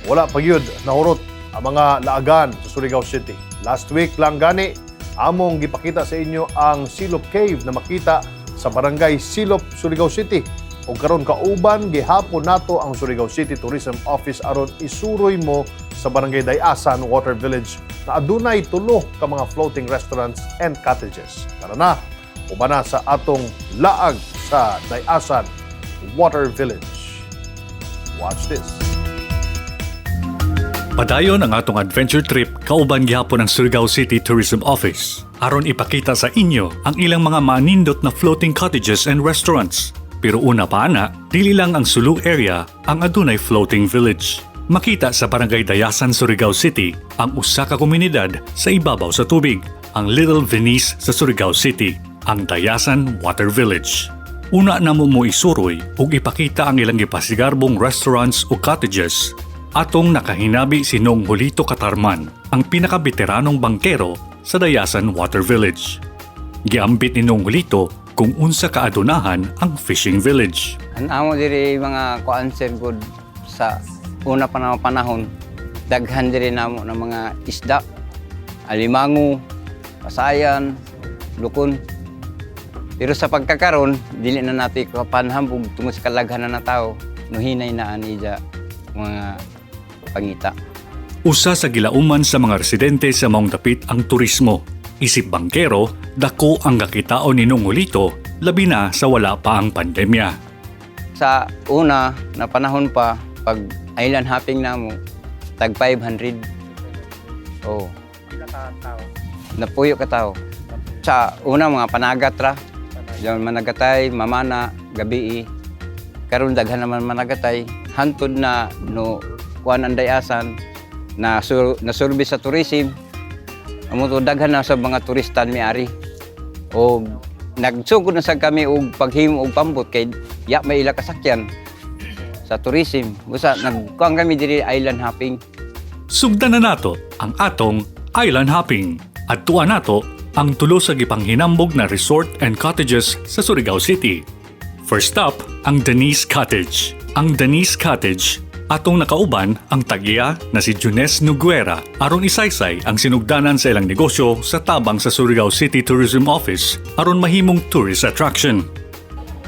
wala pa gyud nahurot ang mga laagan sa Surigao City. Last week lang gani, among gipakita sa inyo ang Silop Cave na makita sa barangay Silop, Surigao City. O karon kauban gihapon nato ang Surigao City Tourism Office aron isuroy mo sa barangay Dayasan, Water Village na adunay tulo ka mga floating restaurants and cottages. Tara na, uban na sa atong laag sa Dayasan, Water Village. Watch this. Padayon ang atong adventure trip kauban gihapon ng Surigao City Tourism Office aron ipakita sa inyo ang ilang mga manindot na floating cottages and restaurants. Pero una pa ana, dili lang ang Sulu area ang adunay floating village. Makita sa barangay Dayasan, Surigao City ang usa ka komunidad sa ibabaw sa tubig, ang Little Venice sa Surigao City, ang Dayasan Water Village. Una na mo isuroy ug ipakita ang ilang gipasigarbong restaurants o cottages atong nakahinabi si Nong Julito Catarman, ang pinakabeteranong bangkero sa Dayasan Water Village. Giambit ni Nong Julito kung unsa kaadunahan ang fishing village. Ang amo diri mga kuanser good sa una pa na panahon, daghan diri namo ng mga isda, alimango, pasayan, lukon. Pero sa pagkakaron, dili na nato kapanhambog tungod sa kalaghanan na tao, nuhinay na ani mga pangita. Usa sa gilauman sa mga residente sa maong dapit ang turismo. Isip bangkero, dako ang kakitaon ni Nong Julito, labi na sa wala pa ang pandemya. Sa una na panahon pa, pag island hopping namo, tag 500. Oh. Napuyo ka tao. Sa una mga panagat ra. Diyan managatay, mamana, gabi. Karon daghan naman managatay, hantod na no kuan ang Dayasan na service sa tourism. Amo to daghan na sa mga turistan miari. O nagsugod na sa kami og paghimo og pambot kay ya may ila kasakyan sa tourism. Usa nagkuan kami diri island hopping. Sugdan na nato ang atong island hopping. Adtuan nato ang tulo sa gipanghinambog na resort and cottages sa Surigao City. First up, ang Denise Cottage. Ang Denise Cottage atong nakauban ang tagya na si Junes Noguera aron isaysay ang sinugdanan sa ilang negosyo sa tabang sa Surigao City Tourism Office aron mahimong tourist attraction.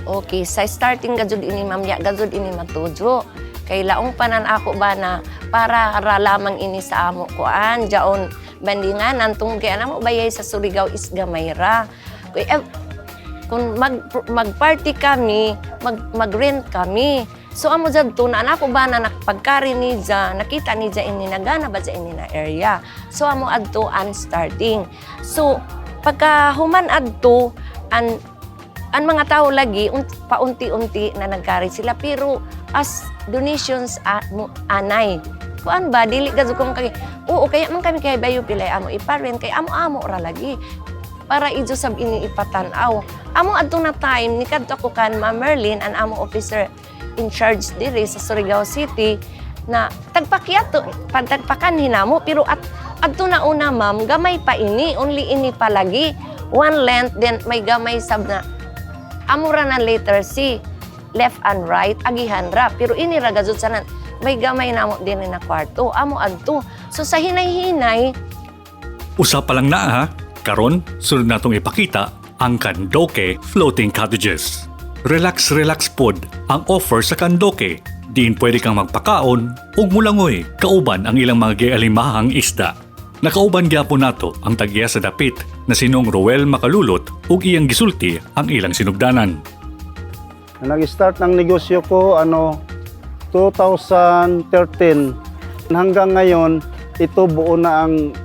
Okay, sa starting gajud ini mamya gajud ini matujo. Kay laong panan ako ba na para ra lamang ini sa amo kuan jaon bandingan antong kay ana mo bayay sa Surigao is gamay ra. Kung mag-party kami, mag-rent kami. So amo jud to na ako ba na nakapagkari ni ja nakita ni ja ini nagana ba ja ini na area. So amo adto an starting. So pagka human adto an mga tao lagi paunti-unti na nagkari sila pero as donations anay. Kuan ba dili gazud kong kay oo kaya man kami kay bayo pilay amo iparent kay amo ra lagi para ijo sab ini ipatan-aw. Amo adto na time ni kadto ko kan Ma Merlin an amo officer in charge diri sa Surigao City na tagpakan hinamo pero adto na una ma'am gamay pa ini only ini palagi one length then may gamay sab na amura na letter C left and right agihan ra pero ini ra gazud sanan may gamay namo din na kwarto amo adto so sa hinay-hinay Usa pa lang na ha, karon sunod natong ipakita ang Candoque Floating Cottages. Relax pod ang offer sa Candoque. Diin pwede kang magpakaon ug mulangoy kauban ang ilang mga gialimahang isda. Nakauban gyapon nato ang tagya sa dapit na sinong Roel Makalulot ug iyang gisulti ang ilang sinugdanan. Nag-start ng negosyo ko 2013 hanggang ngayon ito buo na ang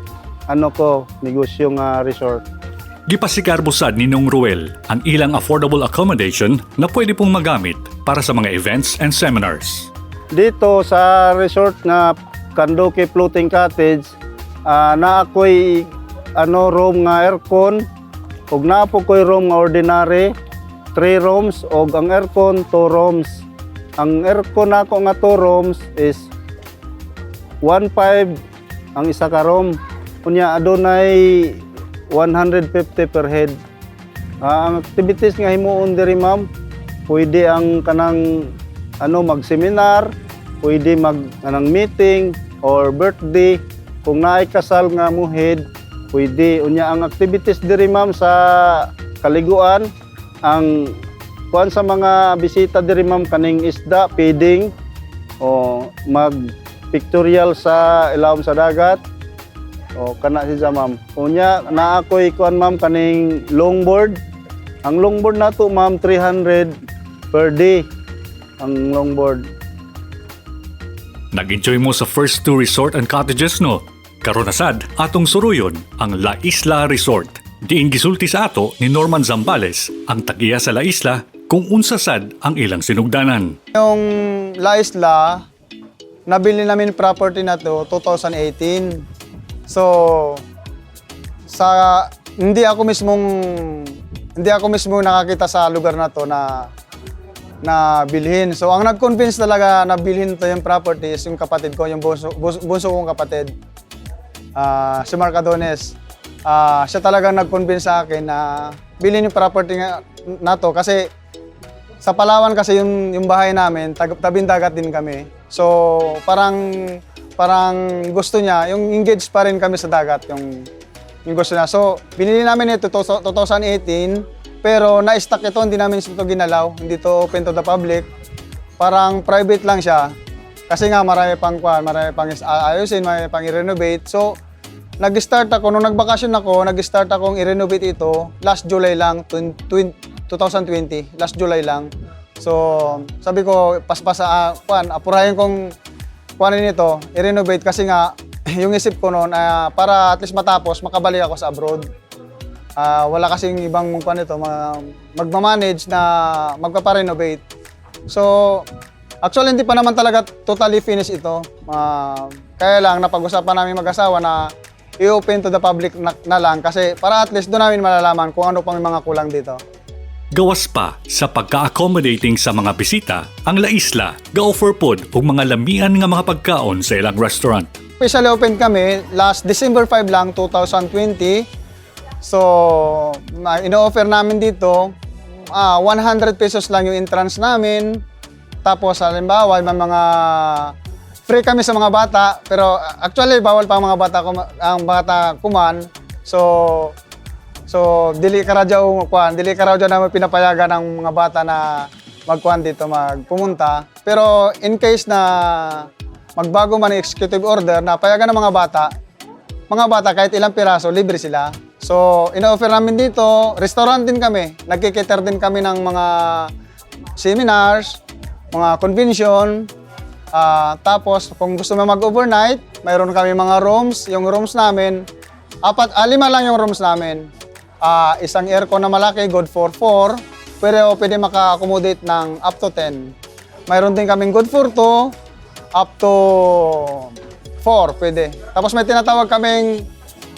negosyo nga resort. Gipasikarbusad ni Nong Ruel ang ilang affordable accommodation na pwede pong magamit para sa mga events and seminars. Dito sa resort na Candoque Floating Cottage, na ako'y room nga aircon, ug na po ko'y room nga ordinary, 3 rooms, ug ang aircon 2 rooms. Ang aircon nako nga 2 rooms is 1.5 ang isa ka room. Kunya adunay 150 per head. Ang activities nga himuon diri ma'am, pwede ang kanang mag-seminar, pwede anang meeting or birthday. Kung naay kasal nga muhid, pwede. Unya ang activities diri ma'am sa kaliguan, ang kuan sa mga bisita diri ma'am kaning isda, feeding, o mag-pictorial sa ilawom sa dagat, o kana siya ma'am. Unya naa ko'y kuan ma'am kaning longboard. Ang longboard nato ma'am 300 per day ang longboard. Nag-enjoy mo sa first 2 resort and cottages no? Karon asad, atong suruyon ang La Isla Resort. Diin gisulti sa ato ni Norman Zambales ang tagiya sa La Isla kung unsa sad ang ilang sinugdanan. Yung La Isla, nabili namin property na to 2018. So hindi ako mismong nakakita sa lugar na to na bilhin. So ang nag-convince talaga na bilhin to yung property is yung kapatid ko, yung bunso kong kapatid, si Marcadones. Siya talagang nag-convince sa akin na bilhin yung property na to kasi sa Palawan kasi yung bahay namin, tabing dagat din kami. So parang gusto niya, yung engaged pa rin kami sa dagat, yung gusto niya. So binili namin ito 2018. Pero na-stuck ito, hindi namin ito ginalaw, hindi to open to the public. Parang private lang siya. Kasi nga marami pang ayusin, marami pang i-renovate. So, nag-start ako, nung nagbakasyon ako, nag-start akong i-renovate ito last July lang, 2020, last July lang. So, sabi ko, apurahin kong kuhanin ito, i-renovate kasi nga, yung isip ko noon, para at least matapos, makabalik ako sa abroad. Wala kasing ibang magmamanage na magpaparenovate. So, actually hindi pa naman talaga totally finished ito. Kaya lang napag-usapan namin mag-asawa na i-open to the public na lang kasi para at least doon namin malalaman kung ano pang mga kulang dito. Gawas pa sa pagka-accommodating sa mga bisita, ang La Isla ga-offer pod og mga lamian nga mga pagkaon sa ilang restaurant. Officially open kami last December 5 lang, 2020. So, ino-offer namin dito, 100 pesos lang yung entrance namin. Tapos, halimbawa, may mga free kami sa mga bata. Pero actually, bawal pa ang mga bata kuman. So dili ka radyo na pinapayagan ng mga bata na magkuhan dito, magpumunta. Pero in case na magbago man yung executive order na payagan ng mga bata kahit ilang piraso, libre sila. So, ino-offer namin dito, restaurant din kami. Nagkikater din kami ng mga seminars, mga convention. Tapos, kung gusto mo mag-overnight, mayroon kami mga rooms. Yung rooms namin, 5 lang yung rooms namin. Isang aircon na malaki, good for 4. Pero pwede maka-accommodate ng up to 10. Mayroon din kaming good for 2, up to 4, pwede. Tapos may tinatawag kaming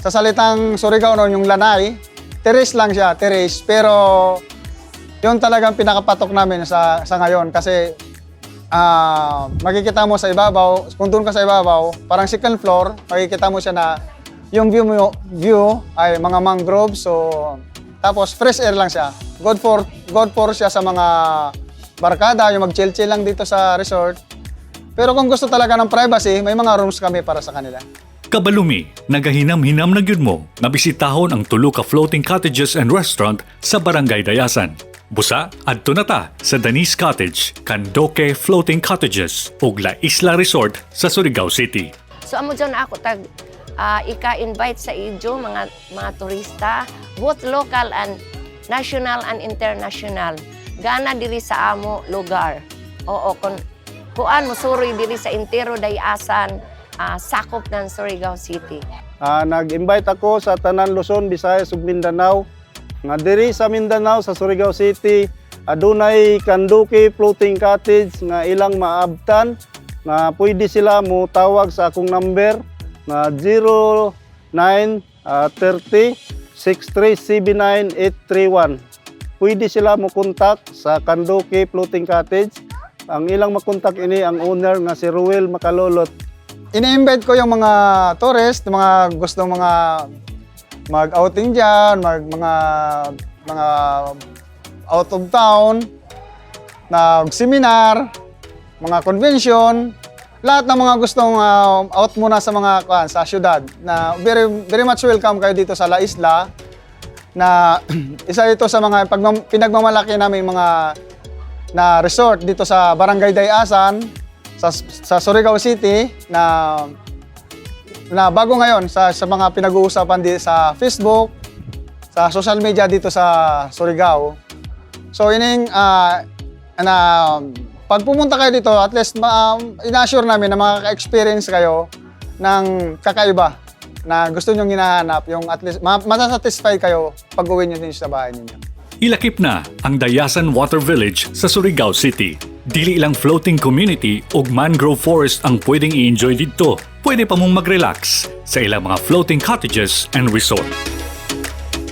sa salitang Surigao noon, yung lanay. Terrace lang siya, terrace. Pero yun talagang pinakapatok namin sa ngayon kasi makikita mo sa ibabaw, kung doon ka sa ibabaw, parang second floor, makikita mo siya na yung view ay mga mangroves. So, tapos fresh air lang siya. Good for siya sa mga barkada, yung mag-chill-chill lang dito sa resort. Pero kung gusto talaga ng privacy, may mga rooms kami para sa kanila. Kabalumi, nagahinam-hinam na gyud mo na bisitahon ang tulo ka floating cottages and restaurant sa Barangay Dayasan. Busa, adto na ta sa Denise Cottage, Candoque Floating Cottages ug La Isla Resort sa Surigao City. So amo dyan ako ika-invite sa idyo mga turista, both local and national and international. Gana diri sa amo lugar. Oo, kuan mo suroy diri sa Intero Dayasan, sakop ng Surigao City. Nag-invite ako sa Tanan, Luzon, Visayas ug Mindanao. Nga diri sa Mindanao sa Surigao City, adunay Candoque Floating Cottage nga ilang maabtan nga pwede sila mo tawag sa akong number na 0930-6379-831. Pwede sila mo kontak sa Candoque Floating Cottage. Ang ilang makontak ini ang owner nga si Ruel Macalolot. Ini-invite ko yung mga tourist, mga gustong mga mag-outing dyan, mga out of town, na seminar, mga convention, lahat ng mga gustong out muna sa mga sa syudad na very very much welcome kayo dito sa La Isla na isa ito sa mga pinagmamalaki namin mga na resort dito sa Barangay Dayasan sa Surigao City na bago ngayon sa mga pinag-uusapan sa Facebook, sa social media dito sa Surigao. So na pag pumunta kayo dito, at least ina-assure namin na makaka-experience kayo ng kakaiba na gusto nyong hinahanap, yung at least masasatisfy kayo pag uwi nyo din sa bahay ninyo. Ilakip na ang Dayasan Water Village sa Surigao City. Dili ilang floating community ug mangrove forest ang pwedeng i-enjoy dito. Pwede pa mong mag-relax sa ilang mga floating cottages and resort.